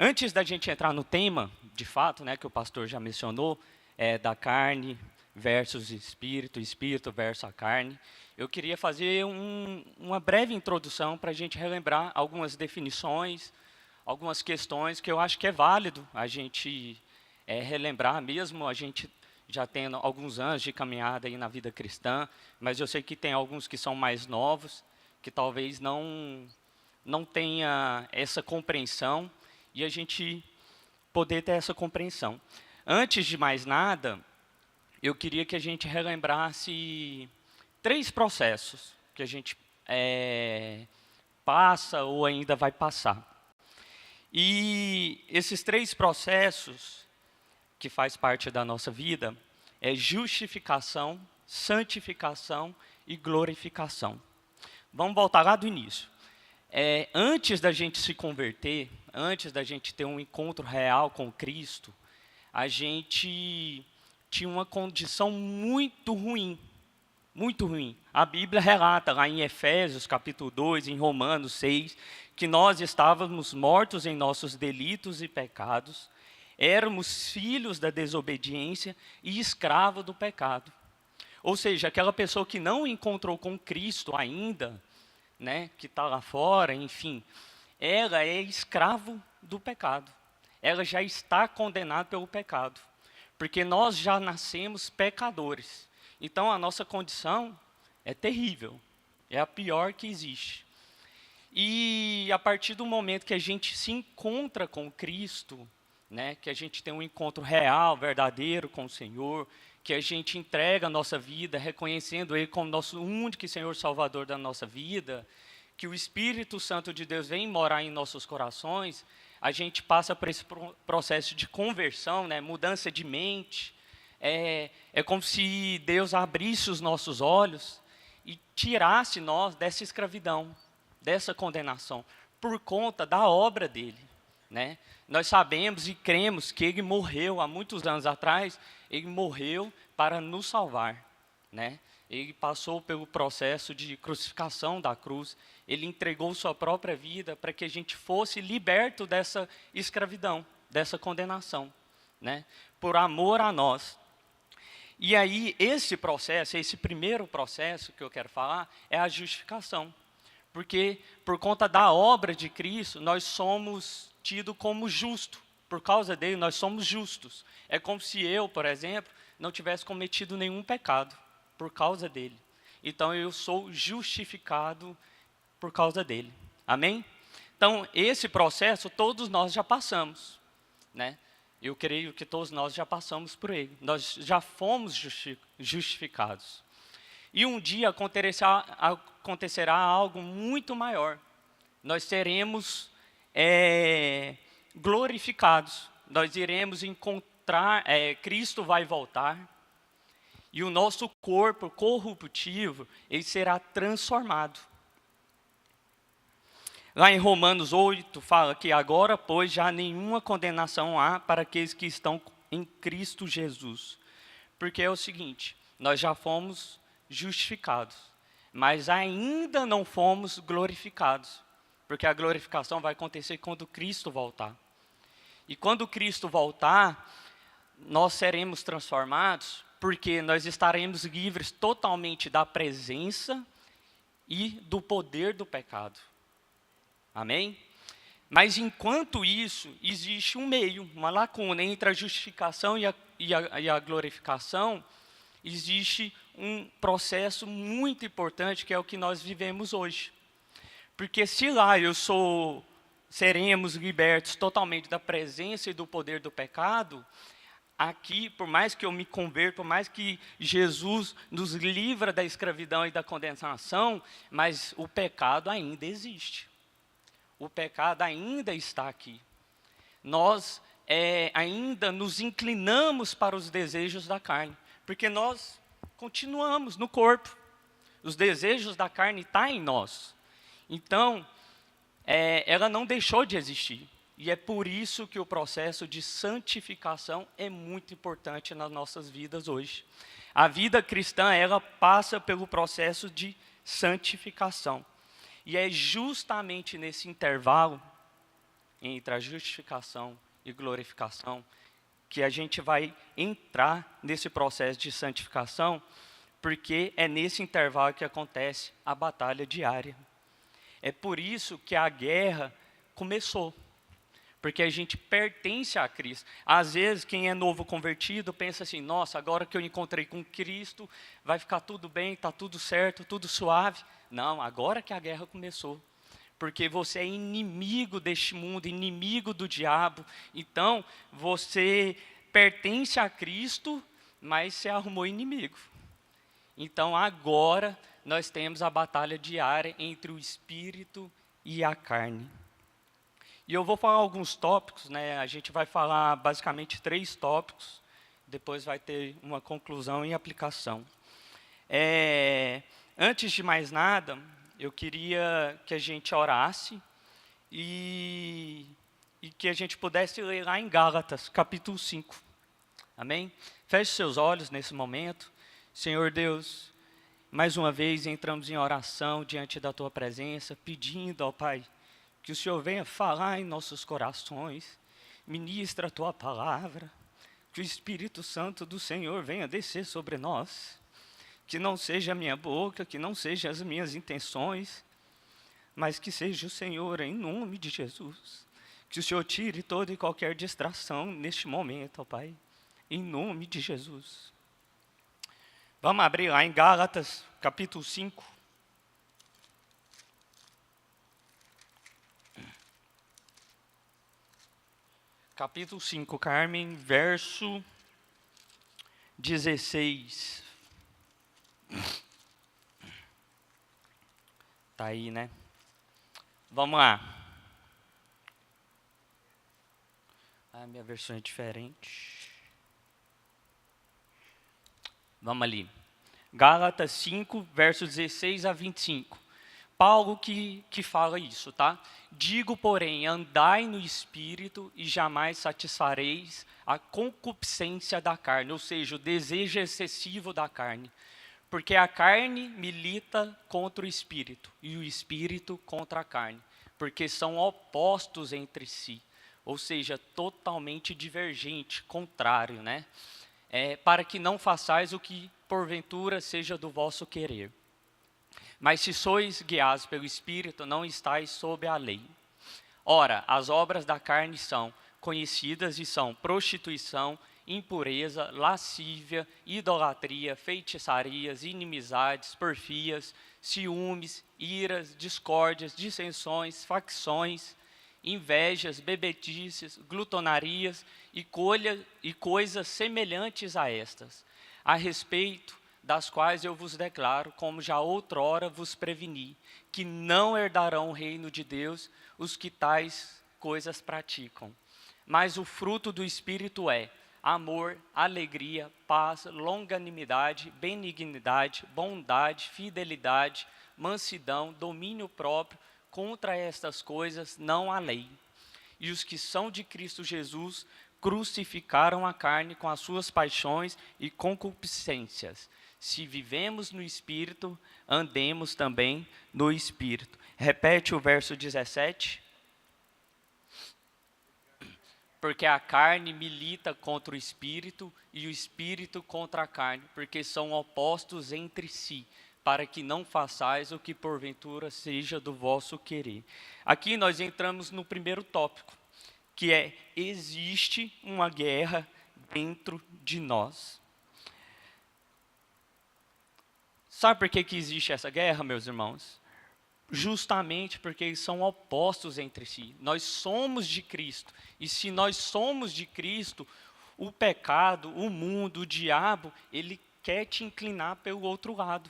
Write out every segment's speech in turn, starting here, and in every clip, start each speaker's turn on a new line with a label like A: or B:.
A: Antes da gente entrar no tema, de fato, né, que o pastor já mencionou, da carne versus espírito, espírito versus a carne, eu queria fazer uma breve introdução para a gente relembrar algumas definições, algumas questões que eu acho que é válido a gente relembrar mesmo, a gente já tem alguns anos de caminhada aí na vida cristã, mas eu sei que tem alguns que são mais novos, que talvez não tenha essa compreensão, e a gente poder ter essa compreensão. Antes de mais nada, eu queria que a gente relembrasse 3 processos que a gente passa ou ainda vai passar. E esses 3 processos, que faz parte da nossa vida, é justificação, santificação e glorificação. Vamos voltar lá do início. Antes da gente se converter, antes da gente ter um encontro real com Cristo, a gente tinha uma condição muito ruim, muito ruim. A Bíblia relata lá em Efésios, capítulo 2, em Romanos 6, que nós estávamos mortos em nossos delitos e pecados, éramos filhos da desobediência e escravos do pecado. Ou seja, aquela pessoa que não encontrou com Cristo ainda, né, que está lá fora, enfim, ela é escravo do pecado. Ela já está condenada pelo pecado, porque nós já nascemos pecadores. Então, a nossa condição é terrível, é a pior que existe. E a partir do momento que a gente se encontra com Cristo, né, que a gente tem um encontro real, verdadeiro com o Senhor, que a gente entrega a nossa vida, reconhecendo Ele como nosso único e Senhor Salvador da nossa vida, que o Espírito Santo de Deus vem morar em nossos corações, a gente passa por esse processo de conversão, né, mudança de mente. É como se Deus abrisse os nossos olhos e tirasse nós dessa escravidão, dessa condenação, por conta da obra dele, né? Nós sabemos e cremos que ele morreu há muitos anos atrás, ele morreu para nos salvar, né? Ele passou pelo processo de crucificação da cruz, ele entregou sua própria vida para que a gente fosse liberto dessa escravidão, dessa condenação, né? Por amor a nós. E aí, esse processo, esse primeiro processo que eu quero falar, é a justificação. Porque, por conta da obra de Cristo, nós somos tidos como justos. Por causa dele, nós somos justos. É como se eu, por exemplo, não tivesse cometido nenhum pecado, por causa dele. Então, eu sou justificado por causa dele. Amém? Então, esse processo, todos nós já passamos, né? Eu creio que todos nós já passamos por ele. Nós já fomos justificados. E um dia acontecerá algo muito maior. Nós seremos glorificados. Nós iremos encontrar, Cristo vai voltar. E o nosso corpo corruptível, ele será transformado. Lá em Romanos 8, fala que agora, pois, já nenhuma condenação há para aqueles que estão em Cristo Jesus. Porque é o seguinte, nós já fomos justificados, mas ainda não fomos glorificados. Porque a glorificação vai acontecer quando Cristo voltar. E quando Cristo voltar, nós seremos transformados, porque nós estaremos livres totalmente da presença e do poder do pecado. Amém? Mas enquanto isso, existe um meio, uma lacuna entre a justificação e a glorificação, existe um processo muito importante que é o que nós vivemos hoje. Porque se lá seremos libertos totalmente da presença e do poder do pecado, aqui, por mais que eu me converta, por mais que Jesus nos livra da escravidão e da condenação, mas o pecado ainda existe. O pecado ainda está aqui. Nós ainda nos inclinamos para os desejos da carne, porque nós continuamos no corpo. Os desejos da carne estão em nós. Então, ela não deixou de existir. E é por isso que o processo de santificação é muito importante nas nossas vidas hoje. A vida cristã, ela passa pelo processo de santificação. E é justamente nesse intervalo entre a justificação e glorificação, que a gente vai entrar nesse processo de santificação, porque é nesse intervalo que acontece a batalha diária. É por isso que a guerra começou, porque a gente pertence a Cristo. Às vezes, quem é novo convertido pensa assim, nossa, agora que eu encontrei com Cristo, vai ficar tudo bem, está tudo certo, tudo suave. Não, agora que a guerra começou. Porque você é inimigo deste mundo, inimigo do diabo. Então, você pertence a Cristo, mas você arrumou inimigo. Então, agora, nós temos a batalha diária entre o espírito e a carne. E eu vou falar alguns tópicos, né? A gente vai falar basicamente 3 tópicos, depois vai ter uma conclusão e aplicação. Antes de mais nada, eu queria que a gente orasse e que a gente pudesse ler lá em Gálatas, capítulo 5. Amém? Feche seus olhos nesse momento. Senhor Deus, mais uma vez entramos em oração diante da Tua presença, pedindo ao Pai, que o Senhor venha falar em nossos corações, ministra a Tua palavra, que o Espírito Santo do Senhor venha descer sobre nós, que não seja a minha boca, que não sejam as minhas intenções, mas que seja o Senhor em nome de Jesus. Que o Senhor tire toda e qualquer distração neste momento, ó Pai, em nome de Jesus. Vamos abrir lá em Gálatas, capítulo 5. Capítulo 5, Carmen, verso 16. Tá aí, né? Vamos lá. Minha versão é diferente. Vamos ali. Gálatas 5, versos 16 a 25. Paulo que fala isso, tá? Digo, porém, andai no Espírito e jamais satisfareis a concupiscência da carne, ou seja, o desejo excessivo da carne. Porque a carne milita contra o Espírito e o Espírito contra a carne, porque são opostos entre si, ou seja, totalmente divergente, contrário, né? Para que não façais o que porventura seja do vosso querer. Mas se sois guiados pelo Espírito, não estáis sob a lei. Ora, as obras da carne são conhecidas e são prostituição, impureza, lascívia, idolatria, feitiçarias, inimizades, porfias, ciúmes, iras, discórdias, dissensões, facções, invejas, bebedices, glutonarias e coisas semelhantes a estas, a respeito das quais eu vos declaro, como já outrora vos preveni, que não herdarão o reino de Deus os que tais coisas praticam. Mas o fruto do Espírito é amor, alegria, paz, longanimidade, benignidade, bondade, fidelidade, mansidão, domínio próprio. Contra estas coisas não há lei. E os que são de Cristo Jesus crucificaram a carne com as suas paixões e concupiscências. Se vivemos no Espírito, andemos também no Espírito. Repete o verso 17. Porque a carne milita contra o Espírito e o Espírito contra a carne, porque são opostos entre si, para que não façais o que porventura seja do vosso querer. Aqui nós entramos no primeiro tópico, que é: existe uma guerra dentro de nós. Sabe por que existe essa guerra, meus irmãos? Justamente porque eles são opostos entre si. Nós somos de Cristo. E se nós somos de Cristo, o pecado, o mundo, o diabo, ele quer te inclinar pelo outro lado.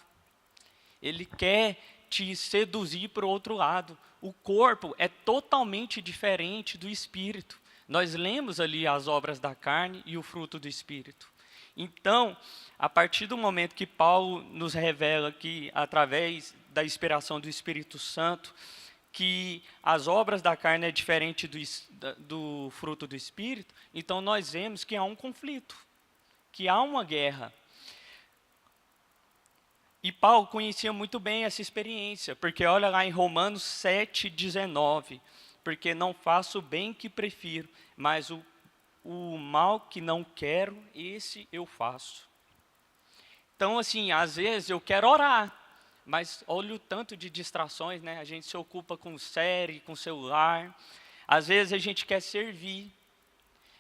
A: Ele quer te seduzir para o outro lado. O corpo é totalmente diferente do espírito. Nós lemos ali as obras da carne e o fruto do espírito. Então, a partir do momento que Paulo nos revela que, através da inspiração do Espírito Santo, que as obras da carne é diferente do fruto do Espírito, então nós vemos que há um conflito, que há uma guerra. E Paulo conhecia muito bem essa experiência, porque olha lá em Romanos 7:19, porque não faço o bem que prefiro, mas o mal que não quero, esse eu faço. Então, assim, às vezes eu quero orar, mas olha o tanto de distrações, né? A gente se ocupa com série, com celular. Às vezes a gente quer servir,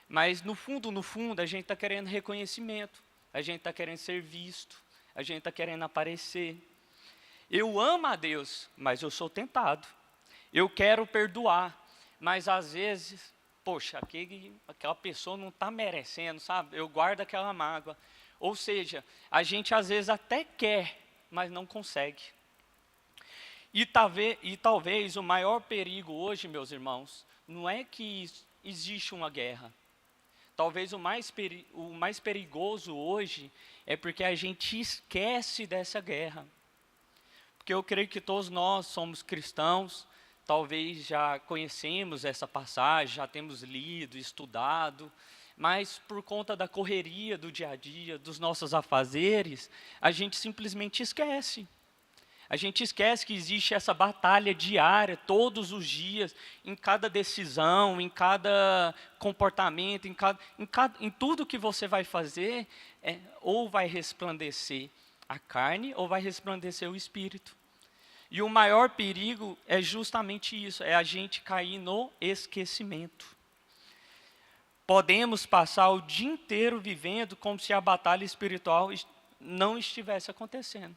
A: mas no fundo, a gente está querendo reconhecimento. A gente está querendo ser visto. A gente está querendo aparecer. Eu amo a Deus, mas eu sou tentado. Eu quero perdoar, mas às vezes, poxa, aquela pessoa não está merecendo, sabe? Eu guardo aquela mágoa. Ou seja, a gente às vezes até quer, mas não consegue. E talvez o maior perigo hoje, meus irmãos, não é que existe uma guerra. Talvez o mais perigoso hoje é porque a gente esquece dessa guerra. Porque eu creio que todos nós somos cristãos, talvez já conhecemos essa passagem, já temos lido, estudado, mas por conta da correria do dia a dia, dos nossos afazeres, a gente simplesmente esquece. A gente esquece que existe essa batalha diária, todos os dias, em cada decisão, em cada comportamento, em tudo que você vai fazer, ou vai resplandecer a carne, ou vai resplandecer o espírito. E o maior perigo é justamente isso, é a gente cair no esquecimento. Podemos passar o dia inteiro vivendo como se a batalha espiritual não estivesse acontecendo.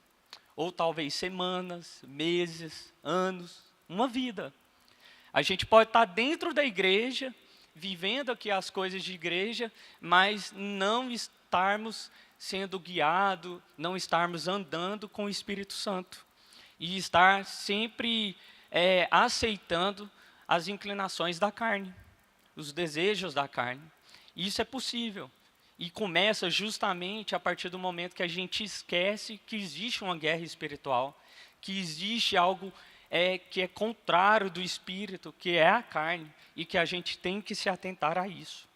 A: Ou talvez semanas, meses, anos, uma vida. A gente pode estar dentro da igreja, vivendo aqui as coisas de igreja, mas não estarmos sendo guiados, não estarmos andando com o Espírito Santo. E estar sempre aceitando as inclinações da carne, os desejos da carne. Isso é possível. E começa justamente a partir do momento que a gente esquece que existe uma guerra espiritual, que existe algo que é contrário do espírito, que é a carne, e que a gente tem que se atentar a isso.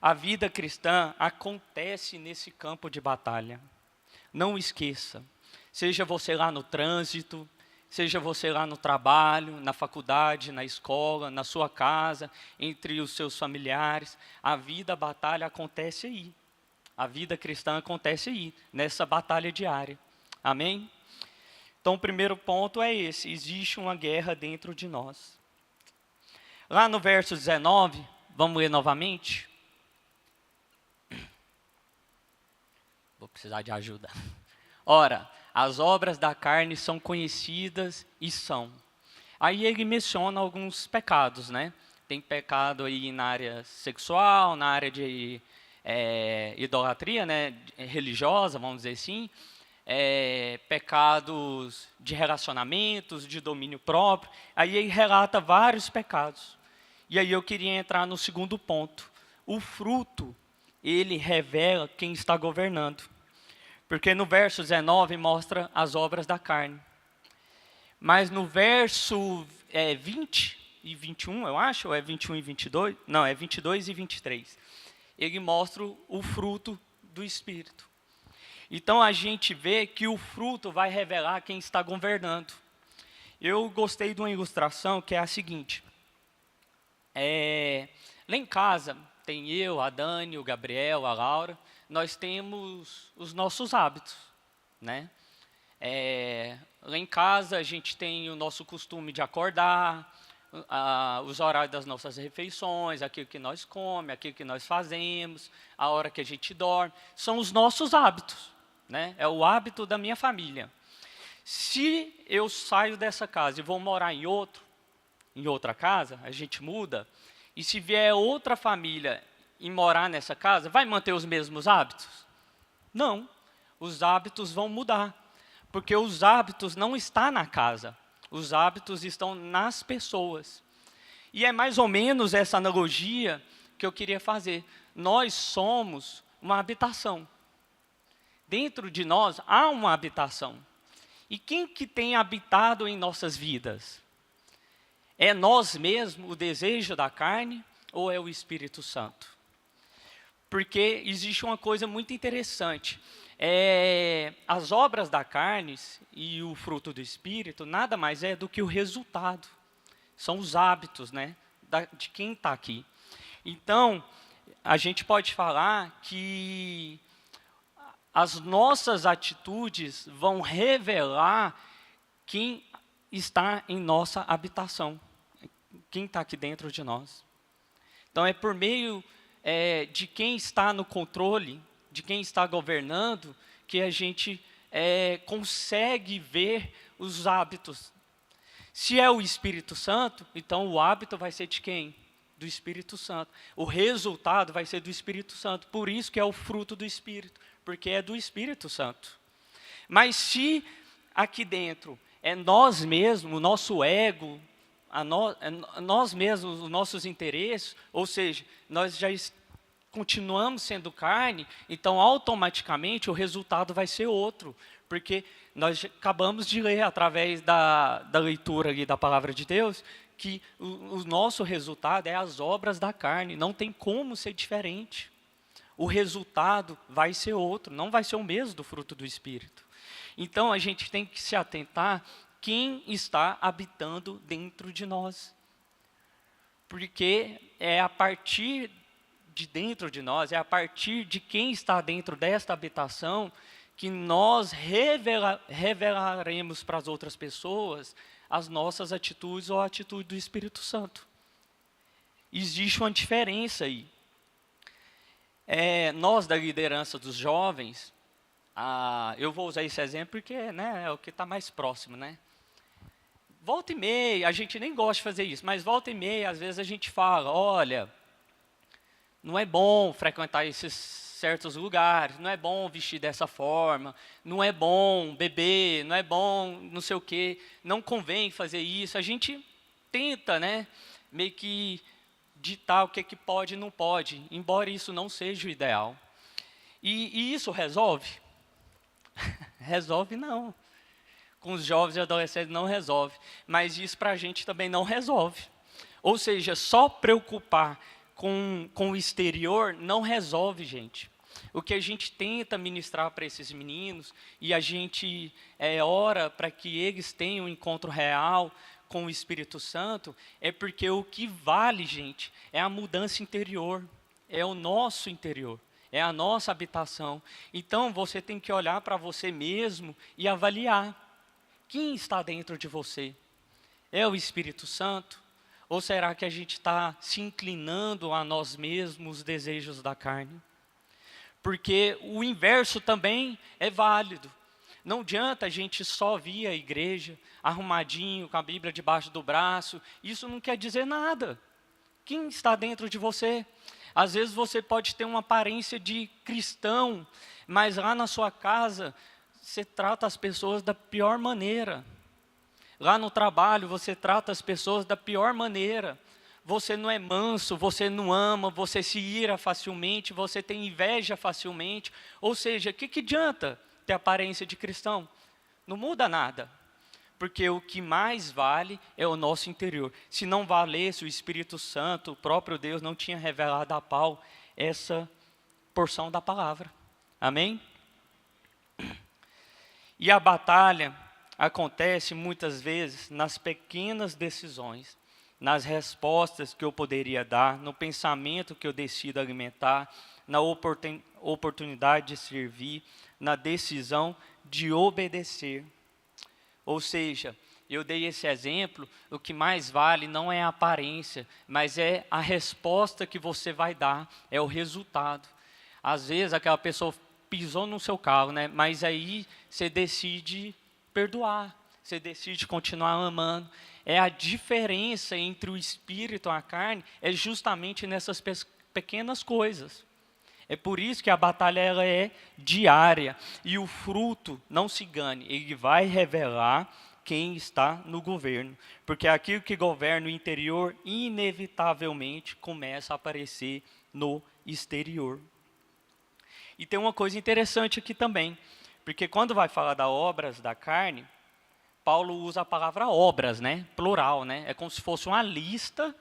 A: A vida cristã acontece nesse campo de batalha. Não esqueça. Seja você lá no trânsito, seja você lá no trabalho, na faculdade, na escola, na sua casa, entre os seus familiares, a batalha acontece aí. A vida cristã acontece aí, nessa batalha diária. Amém? Então, o primeiro ponto é esse, existe uma guerra dentro de nós. Lá no verso 19, vamos ler novamente? Vou precisar de ajuda. Ora, as obras da carne são conhecidas e são. Aí ele menciona alguns pecados, né? Tem pecado aí na área sexual, na área de idolatria, né? Religiosa, vamos dizer assim. Pecados de relacionamentos, de domínio próprio. Aí ele relata vários pecados. E aí eu queria entrar no segundo ponto. O fruto, ele revela quem está governando. Porque no verso 19 mostra as obras da carne. Mas no verso 20 e 21, eu acho, ou é 21 e 22? Não, é 22 e 23. Ele mostra o fruto do Espírito. Então a gente vê que o fruto vai revelar quem está governando. Eu gostei de uma ilustração que é a seguinte. Lá em casa, tem eu, a Dani, o Gabriel, a Laura, nós temos os nossos hábitos, né? Lá em casa a gente tem o nosso costume de acordar, os horários das nossas refeições, aquilo que nós comemos, aquilo que nós fazemos, a hora que a gente dorme, são os nossos hábitos, né? É o hábito da minha família. Se eu saio dessa casa e vou morar em outra casa, a gente muda, e se vier outra família e morar nessa casa, vai manter os mesmos hábitos? Não, os hábitos vão mudar, porque os hábitos não estão na casa, os hábitos estão nas pessoas. E é mais ou menos essa analogia que eu queria fazer. Nós somos uma habitação. Dentro de nós há uma habitação. E quem que tem habitado em nossas vidas? É nós mesmos, o desejo da carne, ou é o Espírito Santo? Porque existe uma coisa muito interessante. As obras da carne e o fruto do Espírito nada mais é do que o resultado. são os hábitos, né, de quem está aqui. Então, a gente pode falar que as nossas atitudes vão revelar quem está em nossa habitação, quem está aqui dentro de nós. Então, é por meio de quem está no controle, de quem está governando, que a gente consegue ver os hábitos. Se é o Espírito Santo, então o hábito vai ser de quem? Do Espírito Santo. O resultado vai ser do Espírito Santo. Por isso que é o fruto do Espírito, porque é do Espírito Santo. Mas se aqui dentro é nós mesmos, o nosso ego, nós mesmos, os nossos interesses, ou seja, nós já continuamos sendo carne, então automaticamente o resultado vai ser outro, porque nós acabamos de ler através da leitura ali da palavra de Deus, que o nosso resultado é as obras da carne, não tem como ser diferente. O resultado vai ser outro, não vai ser o mesmo do fruto do Espírito. Então a gente tem que se atentar quem está habitando dentro de nós. Porque é a partir de dentro de nós, é a partir de quem está dentro desta habitação, que nós revelaremos para as outras pessoas as nossas atitudes ou a atitude do Espírito Santo. Existe uma diferença aí. Nós da liderança dos jovens, eu vou usar esse exemplo porque, né, é o que está mais próximo, né? Volta e meia, a gente nem gosta de fazer isso, mas volta e meia, às vezes a gente fala, olha, não é bom frequentar esses certos lugares, não é bom vestir dessa forma, não é bom beber, não é bom não sei o quê, não convém fazer isso. A gente tenta, né, meio que ditar o que pode e não pode, embora isso não seja o ideal. E isso resolve? Resolve não. Com os jovens e adolescentes não resolve, mas isso para a gente também não resolve. Ou seja, só preocupar com o exterior não resolve, gente. O que a gente tenta ministrar para esses meninos, e a gente ora para que eles tenham um encontro real com o Espírito Santo, é porque o que vale, gente, é a mudança interior, é o nosso interior, é a nossa habitação. Então, você tem que olhar para você mesmo e avaliar. Quem está dentro de você? É o Espírito Santo? Ou será que a gente está se inclinando a nós mesmos, os desejos da carne? Porque o inverso também é válido. Não adianta a gente só vir à igreja, arrumadinho, com a Bíblia debaixo do braço. Isso não quer dizer nada. Quem está dentro de você? Às vezes você pode ter uma aparência de cristão, mas lá na sua casa você trata as pessoas da pior maneira. Lá no trabalho você trata as pessoas da pior maneira. Você não é manso, você não ama, você se ira facilmente, você tem inveja facilmente. Ou seja, o que adianta ter aparência de cristão? Não muda nada. Porque o que mais vale é o nosso interior. Se não valesse o Espírito Santo, o próprio Deus não tinha revelado a Paulo essa porção da palavra. Amém? E a batalha acontece muitas vezes nas pequenas decisões, nas respostas que eu poderia dar, no pensamento que eu decido alimentar, na oportunidade de servir, na decisão de obedecer. Ou seja, eu dei esse exemplo, o que mais vale não é a aparência, mas é a resposta que você vai dar, é o resultado. Às vezes aquela pessoa pisou no seu carro, né? Mas aí você decide perdoar, você decide continuar amando. É a diferença entre o espírito e a carne, é justamente nessas pequenas coisas. É por isso que a batalha ela é diária. E o fruto, não se engane, ele vai revelar quem está no governo. Porque aquilo que governa o interior, inevitavelmente, começa a aparecer no exterior. E tem uma coisa interessante aqui também, porque quando vai falar das obras da carne, Paulo usa a palavra obras, né? Plural, né? É como se fosse uma lista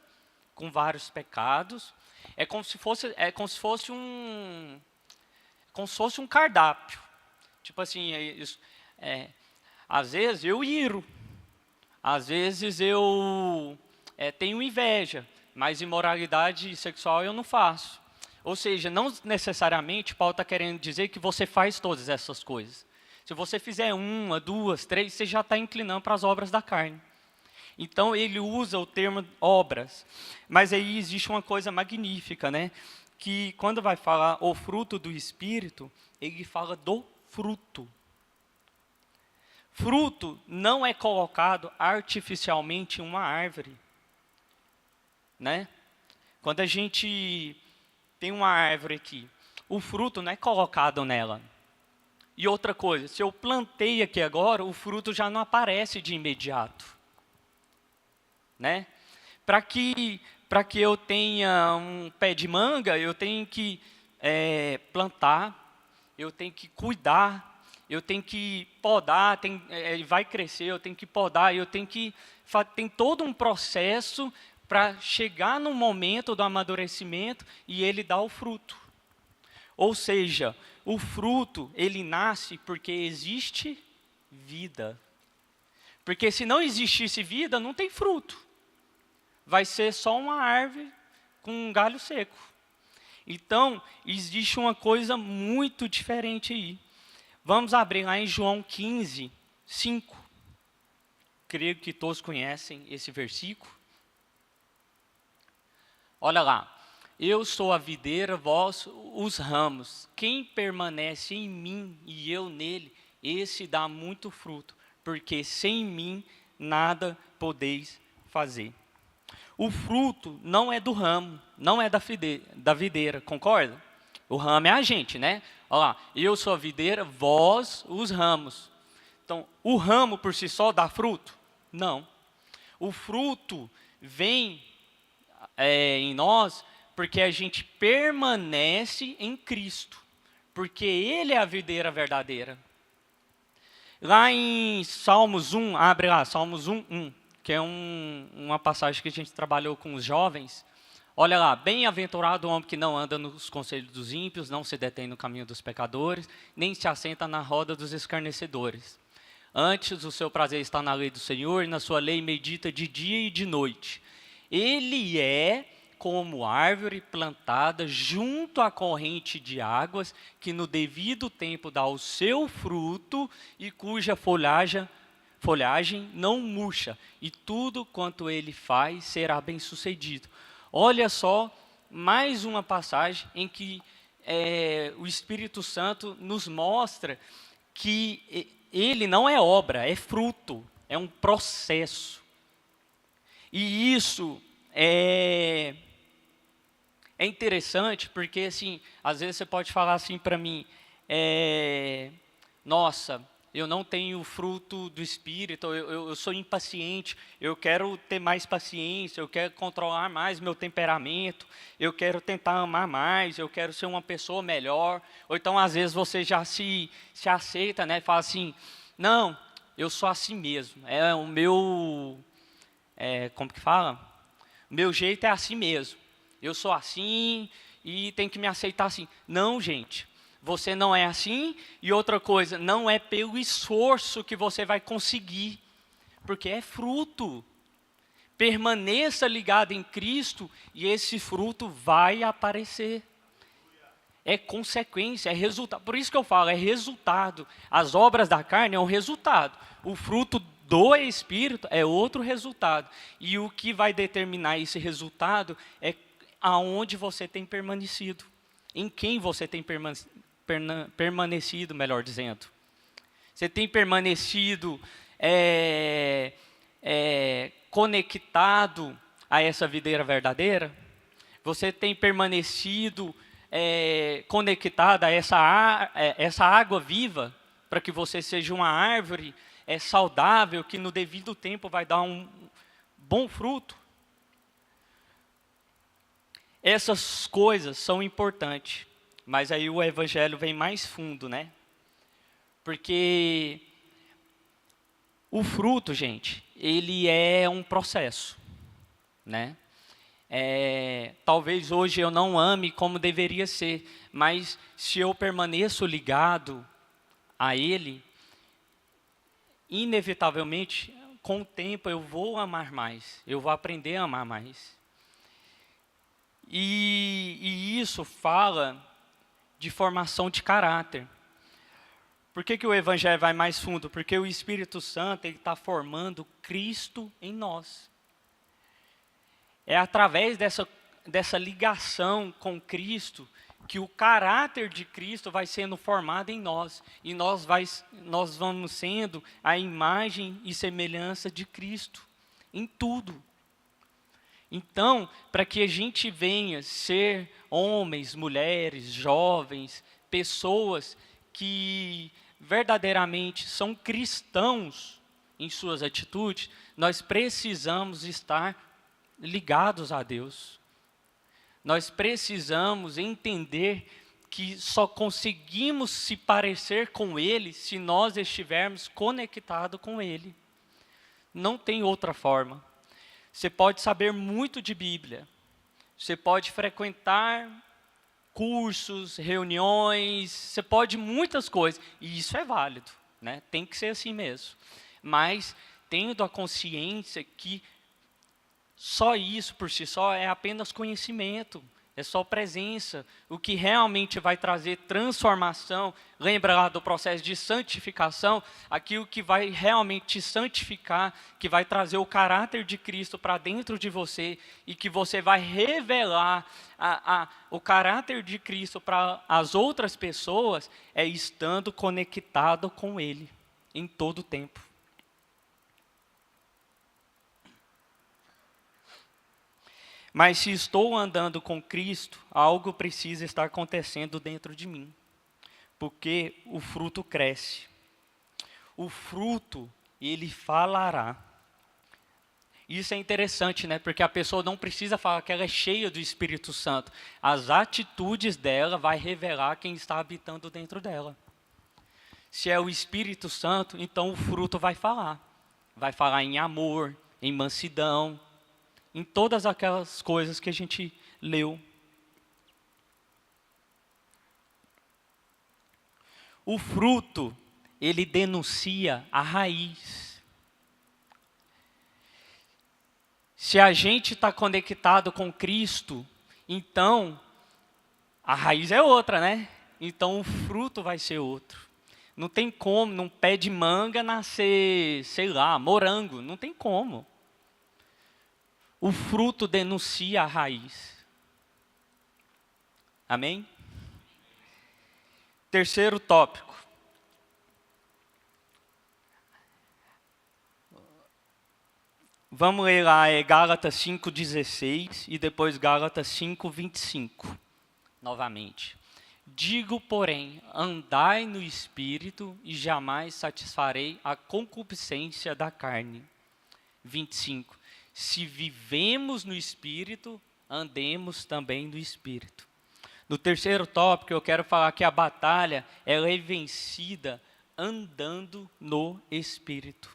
A: com vários pecados. É como se fosse um cardápio. Tipo assim, às vezes eu iro, às vezes eu tenho inveja, mas imoralidade sexual eu não faço. Ou seja, não necessariamente Paulo está querendo dizer que você faz todas essas coisas. Se você fizer uma, duas, três, você já está inclinando para as obras da carne. Então, ele usa o termo obras. Mas aí existe uma coisa magnífica, né? Que quando vai falar o fruto do Espírito, ele fala do fruto. Fruto não é colocado artificialmente em uma árvore, né? Quando a gente tem uma árvore aqui, o fruto não é colocado nela. E outra coisa, se eu plantei aqui agora, o fruto já não aparece de imediato, né? Para que eu tenha um pé de manga, eu tenho que plantar, eu tenho que cuidar, eu tenho que podar, vai crescer, eu tenho que podar, tem todo um processo para chegar no momento do amadurecimento e ele dá o fruto. Ou seja, o fruto, ele nasce porque existe vida. Porque se não existisse vida, não tem fruto. Vai ser só uma árvore com um galho seco. Então, existe uma coisa muito diferente aí. Vamos abrir lá em João 15, 5. Creio que todos conhecem esse versículo. Olha lá. Eu sou a videira, vós os ramos. Quem permanece em mim e eu nele, esse dá muito fruto, porque sem mim nada podeis fazer. O fruto não é do ramo, não é da videira, concorda? O ramo é a gente, né? Olha lá, eu sou a videira, vós os ramos. Então, o ramo por si só dá fruto? Não. O fruto vem em nós porque a gente permanece em Cristo. Porque Ele é a videira verdadeira. Lá em Salmos 1, abre lá, Salmos 1, 1, que é uma passagem que a gente trabalhou com os jovens. Olha lá, bem-aventurado o homem que não anda nos conselhos dos ímpios, não se detém no caminho dos pecadores, nem se assenta na roda dos escarnecedores. Antes, o seu prazer está na lei do Senhor, e na sua lei medita de dia e de noite. Ele é como árvore plantada junto à corrente de águas, que no devido tempo dá o seu fruto e cuja folhagem não murcha, e tudo quanto ele faz será bem-sucedido. Olha só, mais uma passagem em que o Espírito Santo nos mostra que ele não é obra, é fruto, é um processo. E isso é interessante porque, assim, às vezes você pode falar assim para mim, nossa, eu não tenho fruto do Espírito, eu sou impaciente, eu quero ter mais paciência, eu quero controlar mais meu temperamento, eu quero tentar amar mais, eu quero ser uma pessoa melhor. Ou então, às vezes, você já se aceita, né? Fala assim, não, eu sou assim mesmo, é o meu, como que fala? Meu jeito é assim mesmo, eu sou assim e tem que me aceitar assim. Não, gente. Você não é assim, e outra coisa, não é pelo esforço que você vai conseguir, porque é fruto. Permaneça ligado em Cristo e esse fruto vai aparecer. É consequência, é resultado. Por isso que eu falo, é resultado. As obras da carne é um resultado. O fruto do Espírito é outro resultado. E o que vai determinar esse resultado é aonde você tem permanecido. Em quem você tem permanecido, melhor dizendo. Você tem permanecido conectado a essa videira verdadeira? Você tem permanecido conectado a essa água viva, para que você seja uma árvore saudável, que no devido tempo vai dar um bom fruto? Essas coisas são importantes. Mas aí o evangelho vem mais fundo, né? Porque o fruto, gente, ele é um processo, né? Talvez hoje eu não ame como deveria ser, mas se eu permaneço ligado a ele, inevitavelmente, com o tempo eu vou amar mais, eu vou aprender a amar mais. E isso fala de formação de caráter. Por que o Evangelho vai mais fundo? Porque o Espírito Santo está formando Cristo em nós. É através dessa ligação com Cristo que o caráter de Cristo vai sendo formado em nós. E nós vamos sendo a imagem e semelhança de Cristo em tudo. Então, para que a gente venha ser homens, mulheres, jovens, pessoas que verdadeiramente são cristãos em suas atitudes, nós precisamos estar ligados a Deus. Nós precisamos entender que só conseguimos se parecer com Ele se nós estivermos conectados com Ele. Não tem outra forma. Você pode saber muito de Bíblia, você pode frequentar cursos, reuniões, você pode muitas coisas, e isso é válido, né? Tem que ser assim mesmo. Mas tendo a consciência que só isso por si só é apenas conhecimento, é só presença. O que realmente vai trazer transformação, lembra lá do processo de santificação, aquilo que vai realmente te santificar, que vai trazer o caráter de Cristo para dentro de você e que você vai revelar o caráter de Cristo para as outras pessoas, é estando conectado com Ele em todo o tempo. Mas se estou andando com Cristo, algo precisa estar acontecendo dentro de mim, porque o fruto cresce. O fruto, ele falará. Isso é interessante, né? Porque a pessoa não precisa falar que ela é cheia do Espírito Santo. As atitudes dela vai revelar quem está habitando dentro dela. Se é o Espírito Santo, então o fruto vai falar. Vai falar em amor, em mansidão, em todas aquelas coisas que a gente leu. O fruto, ele denuncia a raiz. Se a gente está conectado com Cristo, então a raiz é outra, né? Então o fruto vai ser outro. Não tem como num pé de manga nascer, sei lá, morango. Não tem como. O fruto denuncia a raiz. Amém? Terceiro tópico. Vamos ler lá, Gálatas 5,16 e depois Gálatas 5,25. Novamente. Digo, porém, andai no Espírito e jamais satisfarei a concupiscência da carne. 25. Se vivemos no Espírito, andemos também no Espírito. No terceiro tópico, eu quero falar que a batalha ela é vencida andando no Espírito.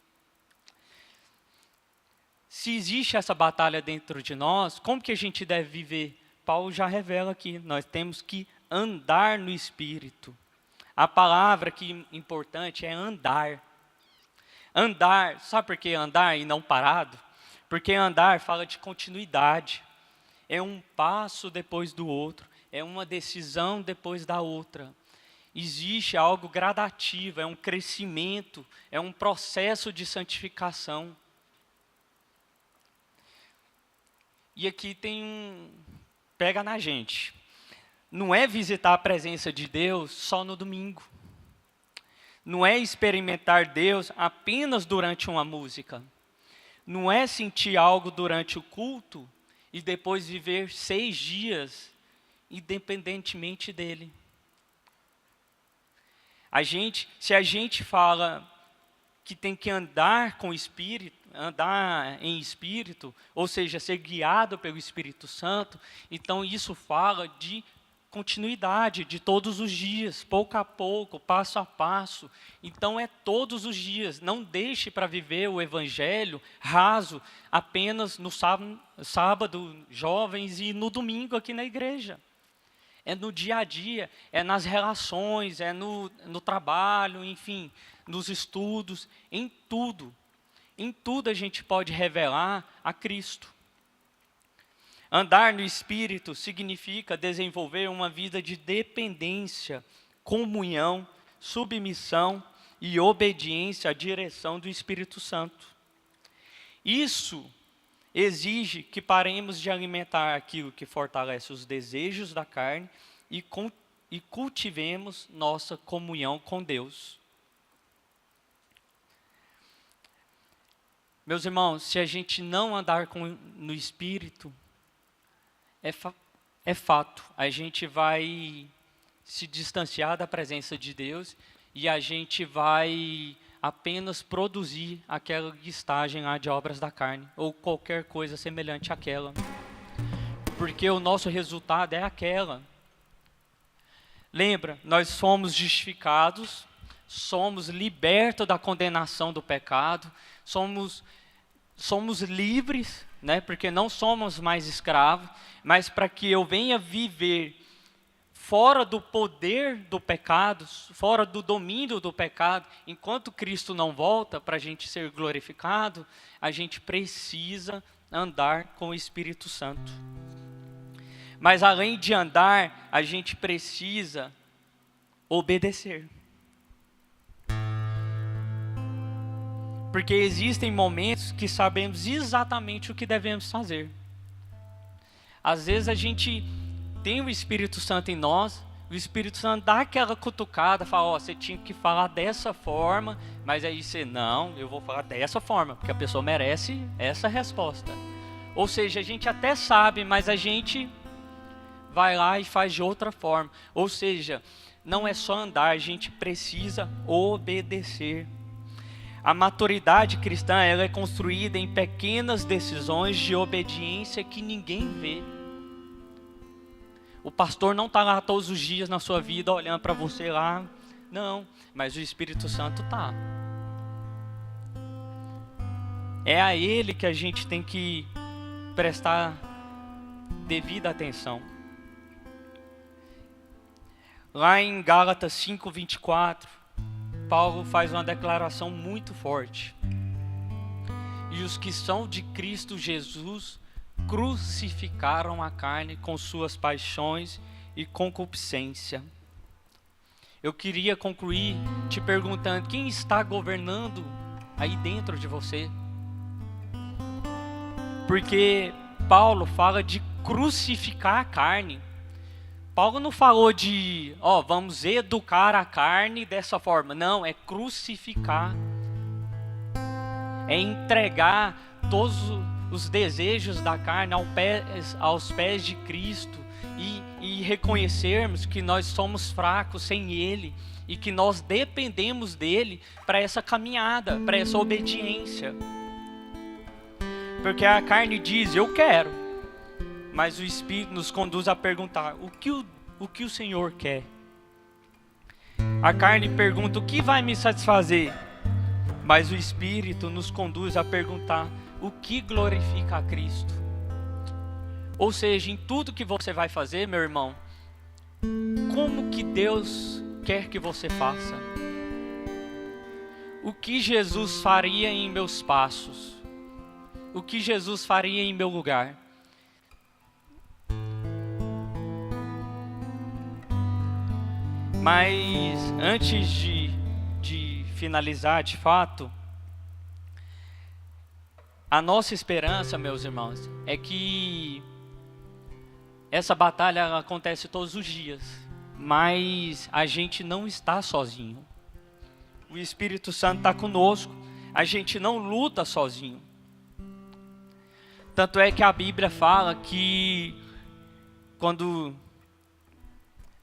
A: Se existe essa batalha dentro de nós, como que a gente deve viver? Paulo já revela aqui, nós temos que andar no Espírito. A palavra que é importante é andar. Andar, sabe por que andar e não parado? Porque andar fala de continuidade. É um passo depois do outro. É uma decisão depois da outra. Existe algo gradativo, é um crescimento, é um processo de santificação. E aqui pega na gente. Não é visitar a presença de Deus só no domingo. Não é experimentar Deus apenas durante uma música. Não é sentir algo durante o culto e depois viver 6 dias independentemente dele. Se a gente fala que tem que andar com o Espírito, andar em Espírito, ou seja, ser guiado pelo Espírito Santo, então isso fala de continuidade, de todos os dias, pouco a pouco, passo a passo. Então é todos os dias. Não deixe para viver o Evangelho raso apenas no sábado, jovens, e no domingo aqui na igreja. É no dia a dia, é nas relações, é no trabalho, enfim, nos estudos, em tudo. Em tudo a gente pode revelar a Cristo. Andar no Espírito significa desenvolver uma vida de dependência, comunhão, submissão e obediência à direção do Espírito Santo. Isso exige que paremos de alimentar aquilo que fortalece os desejos da carne e cultivemos nossa comunhão com Deus. Meus irmãos, se a gente não andar no Espírito, é fato, a gente vai se distanciar da presença de Deus e a gente vai apenas produzir aquela listagem lá de obras da carne, ou qualquer coisa semelhante àquela. Porque o nosso resultado é aquela. Lembra, nós somos justificados, somos libertos da condenação do pecado, somos livres, né? Porque não somos mais escravos, mas para que eu venha viver fora do poder do pecado, fora do domínio do pecado, enquanto Cristo não volta para a gente ser glorificado, a gente precisa andar com o Espírito Santo. Mas além de andar, a gente precisa obedecer. Porque existem momentos que sabemos exatamente o que devemos fazer. Às vezes a gente tem o Espírito Santo em nós, o Espírito Santo dá aquela cutucada, fala, você tinha que falar dessa forma, mas aí você, não, eu vou falar dessa forma, porque a pessoa merece essa resposta. Ou seja, a gente até sabe, mas a gente vai lá e faz de outra forma. Ou seja, não é só andar, a gente precisa obedecer. A maturidade cristã, ela é construída em pequenas decisões de obediência que ninguém vê. O pastor não está lá todos os dias na sua vida olhando para você lá. Não, mas o Espírito Santo está. É a Ele que a gente tem que prestar devida atenção. Lá em Gálatas 5:24, Paulo faz uma declaração muito forte. E os que são de Cristo Jesus crucificaram a carne com suas paixões e concupiscência. Eu queria concluir te perguntando, quem está governando aí dentro de você? Porque Paulo fala de crucificar a carne. Paulo não falou de, vamos educar a carne dessa forma. Não, é crucificar. É entregar todos os desejos da carne aos pés de Cristo e reconhecermos que nós somos fracos sem Ele e que nós dependemos dEle para essa caminhada, para essa obediência. Porque a carne diz, eu quero, mas o Espírito nos conduz a perguntar, o que o Senhor quer? A carne pergunta, o que vai me satisfazer? Mas o Espírito nos conduz a perguntar, o que glorifica a Cristo? Ou seja, em tudo que você vai fazer, meu irmão, como que Deus quer que você faça? O que Jesus faria em meus passos? O que Jesus faria em meu lugar? Mas antes de finalizar de fato, a nossa esperança, meus irmãos, é que essa batalha acontece todos os dias, mas a gente não está sozinho. O Espírito Santo está conosco, a gente não luta sozinho. Tanto é que a Bíblia fala que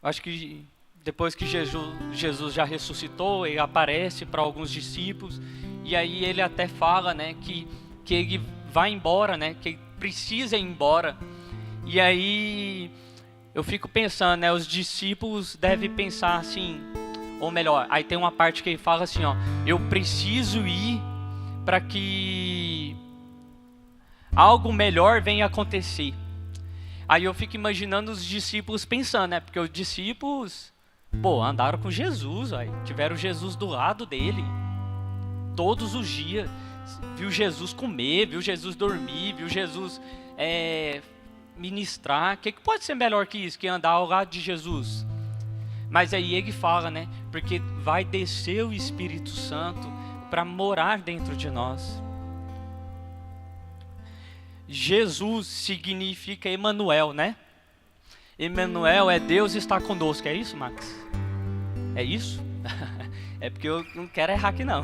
A: acho que depois que Jesus já ressuscitou, ele aparece para alguns discípulos, e aí ele até fala, né, que ele vai embora, né, que ele precisa ir embora. E aí eu fico pensando, né, os discípulos devem pensar assim, ou melhor, aí tem uma parte que ele fala assim, eu preciso ir para que algo melhor venha acontecer. Aí eu fico imaginando os discípulos pensando, né, porque os discípulos andaram com Jesus, tiveram Jesus do lado dele todos os dias, viu Jesus comer, viu Jesus dormir, viu Jesus ministrar. O que pode ser melhor que isso, que andar ao lado de Jesus? Mas aí ele fala, né? Porque vai descer o Espírito Santo para morar dentro de nós. Jesus significa Emanuel, né? Emanuel é Deus está conosco, é isso, Max? É isso? É porque eu não quero errar aqui não.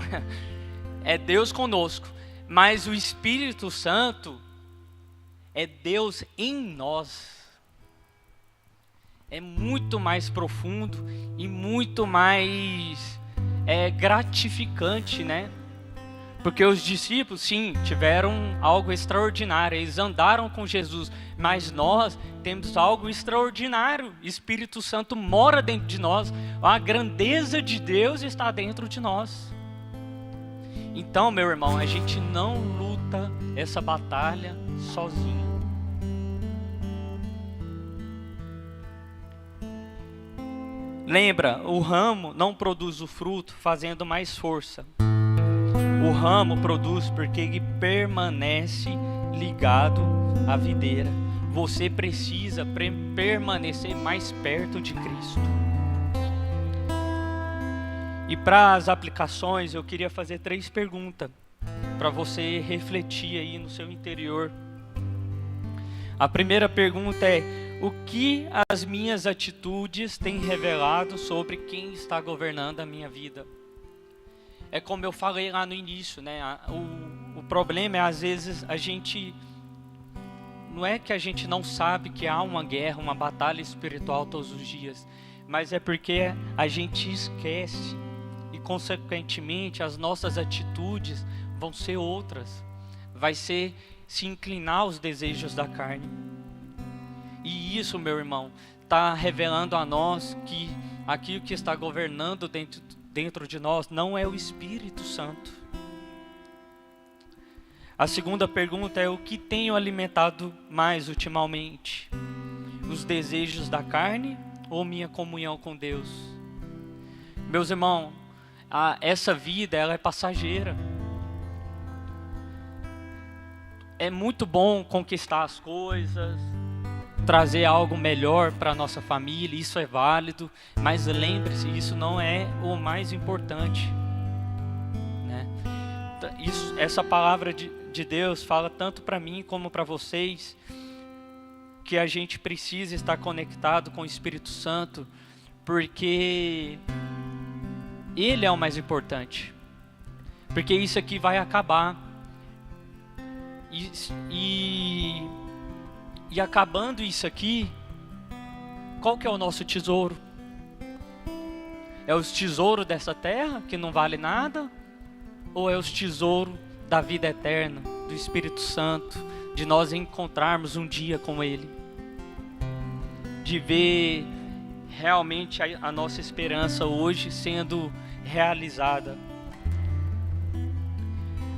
A: É Deus conosco. Mas o Espírito Santo é Deus em nós. É muito mais profundo e muito mais gratificante, né? Porque os discípulos, sim, tiveram algo extraordinário, eles andaram com Jesus, mas nós temos algo extraordinário. O Espírito Santo mora dentro de nós, a grandeza de Deus está dentro de nós. Então, meu irmão, a gente não luta essa batalha sozinho. Lembra, o ramo não produz o fruto fazendo mais força. O ramo produz porque ele permanece ligado à videira. Você precisa permanecer mais perto de Cristo. E para as aplicações, eu queria fazer 3 perguntas para você refletir aí no seu interior. A primeira pergunta é: o que as minhas atitudes têm revelado sobre quem está governando a minha vida? É como eu falei lá no início, né? O problema é, às vezes, não é que a gente não sabe que há uma guerra, uma batalha espiritual todos os dias, mas é porque a gente esquece e, consequentemente, as nossas atitudes vão ser outras. Vai ser se inclinar aos desejos da carne. E isso, meu irmão, está revelando a nós que aquilo que está governando dentro de nós não é o Espírito Santo. A segunda pergunta é: o que tenho alimentado mais ultimamente? Os desejos da carne ou minha comunhão com Deus? Meus irmãos, essa vida ela é passageira. É muito bom conquistar as coisas, trazer algo melhor para a nossa família, isso é válido, mas lembre-se, isso não é o mais importante, né? Essa palavra de Deus fala tanto para mim como para vocês, que a gente precisa estar conectado com o Espírito Santo, porque Ele é o mais importante, porque isso aqui vai acabar, e acabando isso aqui, qual que é o nosso tesouro? É os tesouros dessa terra, que não vale nada? Ou é os tesouros da vida eterna, do Espírito Santo, de nós encontrarmos um dia com Ele? De ver realmente a nossa esperança hoje sendo realizada.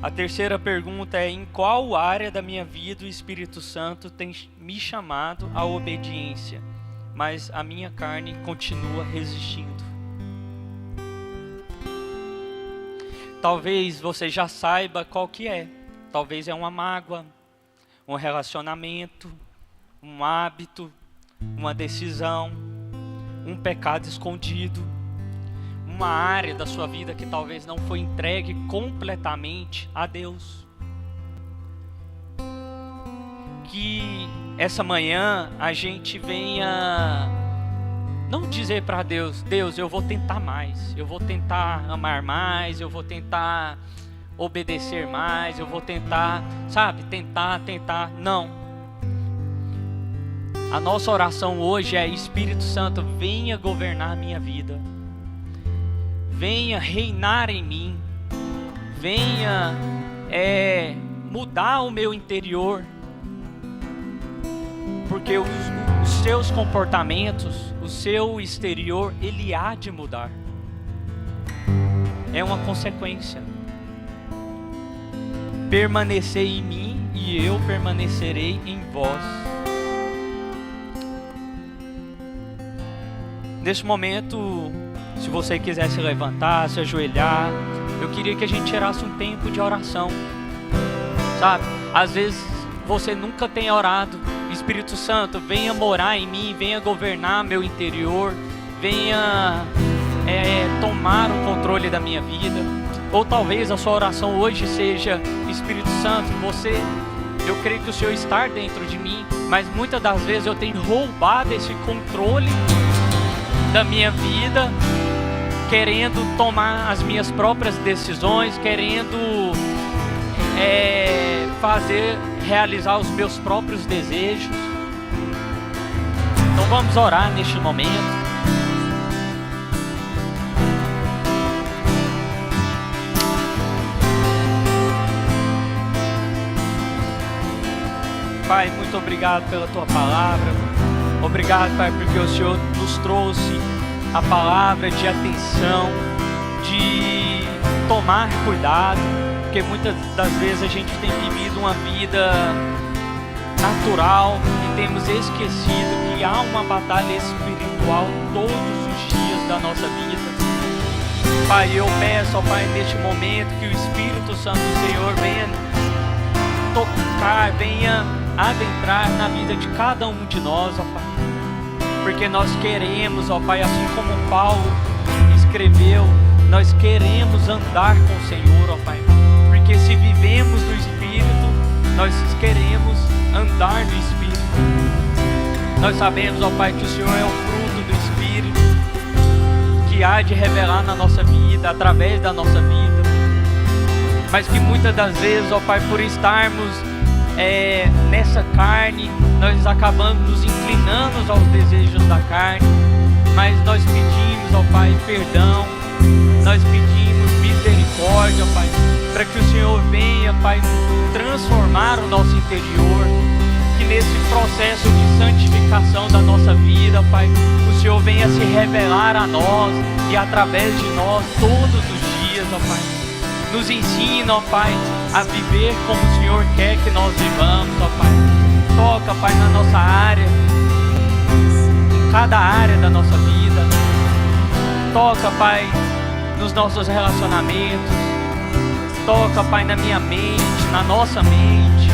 A: A terceira pergunta é: em qual área da minha vida o Espírito Santo tem me chamado à obediência, mas a minha carne continua resistindo? Talvez você já saiba qual que é. Talvez é uma mágoa, um relacionamento, um hábito, uma decisão, um pecado escondido, uma área da sua vida que talvez não foi entregue completamente a Deus. Que essa manhã a gente venha não dizer para Deus: Deus, eu vou tentar mais, eu vou tentar amar mais, eu vou tentar obedecer mais, eu vou tentar, sabe, tentar. Não. A nossa oração hoje é: Espírito Santo, venha governar a minha vida. Venha reinar em mim, venha mudar o meu interior, porque os seus comportamentos, o seu exterior, ele há de mudar. É uma consequência. Permanecer em mim e eu permanecerei em vós. Neste momento, se você quiser se levantar, se ajoelhar, eu queria que a gente tirasse um tempo de oração, sabe? Às vezes você nunca tem orado. Espírito Santo, venha morar em mim, venha governar meu interior, venha tomar o controle da minha vida. Ou talvez a sua oração hoje seja: Espírito Santo, eu creio que o Senhor está dentro de mim, mas muitas das vezes eu tenho roubado esse controle da minha vida, querendo tomar as minhas próprias decisões, querendo realizar os meus próprios desejos. Então vamos orar neste momento. Pai, muito obrigado pela Tua palavra. Obrigado, Pai, porque o Senhor nos trouxe a palavra de atenção, de tomar cuidado, porque muitas das vezes a gente tem vivido uma vida natural e temos esquecido que há uma batalha espiritual todos os dias da nossa vida. Pai, eu peço, ó Pai, neste momento que o Espírito Santo do Senhor venha tocar, venha adentrar na vida de cada um de nós, ó Pai, porque nós queremos, ó Pai, assim como Paulo escreveu, nós queremos andar com o Senhor, ó Pai, porque se vivemos no Espírito, nós queremos andar no Espírito. Nós sabemos, ó Pai, que o Senhor é o fruto do Espírito, que há de revelar na nossa vida, através da nossa vida, mas que muitas das vezes, ó Pai, por estarmos nessa carne, nós acabamos nos inclinando aos desejos da carne, mas nós pedimos, ó Pai, perdão, nós pedimos misericórdia, ó Pai, para que o Senhor venha, Pai, transformar o nosso interior, que nesse processo de santificação da nossa vida, Pai, o Senhor venha se revelar a nós e através de nós todos os dias, ó Pai. Nos ensina, ó Pai, a viver como o Senhor quer que nós vivamos, ó Pai. Toca, Pai, na nossa área, em cada área da nossa vida. Toca, Pai, nos nossos relacionamentos. Toca, Pai, na minha mente, na nossa mente.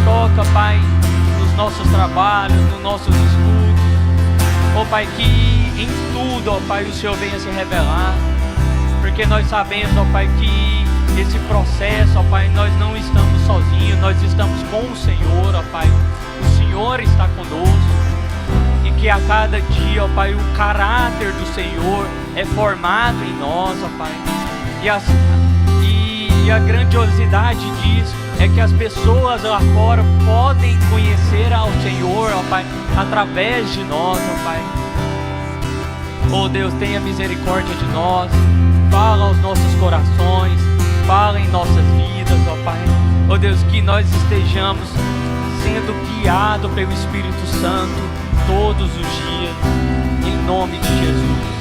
A: Toca, Pai, nos nossos trabalhos, nos nossos estudos. Ó Pai, que em tudo, ó Pai, o Senhor venha se revelar. Porque nós sabemos, ó Pai, que esse processo, ó Pai, nós não estamos sozinhos, nós estamos com o Senhor, ó Pai. O Senhor está conosco. E que a cada dia, ó Pai, o caráter do Senhor é formado em nós, ó Pai. E a grandiosidade disso é que as pessoas lá fora podem conhecer ao Senhor, ó Pai, através de nós, ó Pai. Oh Deus, tenha misericórdia de nós. Fala aos nossos corações, fala em nossas vidas, ó Pai. Oh Deus, que nós estejamos sendo guiados pelo Espírito Santo todos os dias, em nome de Jesus.